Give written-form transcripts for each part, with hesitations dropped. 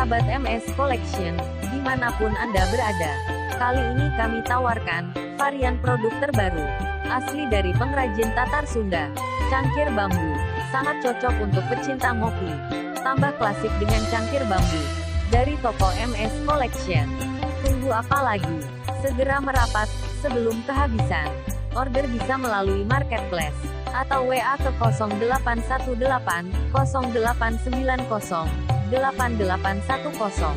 Sahabat MS Collection, dimanapun Anda berada. Kali ini kami tawarkan varian produk terbaru, asli dari pengrajin Tatar Sunda, cangkir bambu. Sangat cocok untuk pecinta ngopi. Tambah klasik dengan cangkir bambu. Dari toko MS Collection. Tunggu apa lagi? Segera merapat, sebelum kehabisan. Order bisa melalui marketplace, atau WA ke 0818 0890 8810.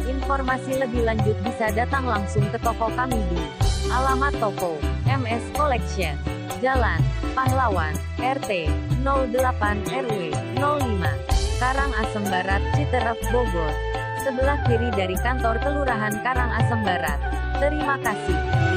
Informasi lebih lanjut bisa datang langsung ke toko kami di alamat toko MS Collection, Jalan Pahlawan, RT 08 RW 05, Karangasem Barat, Citerep, Bogor. Sebelah kiri dari kantor Kelurahan Karangasem Barat. Terima kasih.